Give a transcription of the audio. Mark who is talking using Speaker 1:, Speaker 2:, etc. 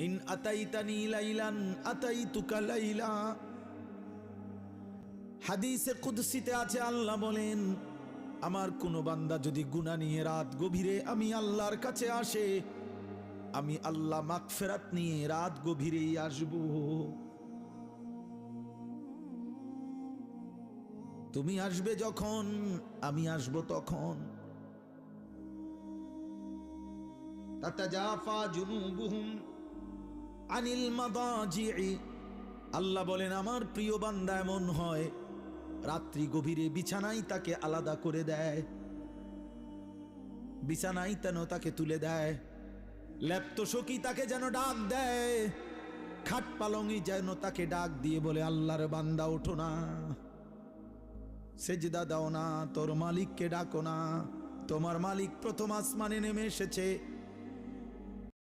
Speaker 1: In আতাইতানি লাইলান আতাইতুকা লাইলা। হাদিসে কুদসিতে আছে, আল্লাহ বলেন, আমার কোন বান্দা যদি গুনাহ নিয়ে রাত গভীরে আমি আল্লাহর কাছে আসে, আমি আল্লাহ মাগফিরাত নিয়ে রাত গভীরেই আসব। তুমি আসবে যখন, আমি আসব তখন। তাতাজাফা জুনুবুহুম আনিল মাদাজি'i। আল্লাহ বলেন, আমার প্রিয় বান্দা এমন হয়, রাত্রি গভীরে বিছানায় তাকে আলাদা করে দেয়, বিছানায় যেন তাকে তুলে দেয়, লেপ্তশোকী তাকে যেন ডাক দেয়, খাট পালঙ্গি যেন তাকে ডাক দিয়ে বলে, আল্লাহর বান্দা ওঠো না, সেজদা দাও না, তোর মালিককে ডাকো না। তোমার মালিক প্রথম আসমানে নেমে এসেছে,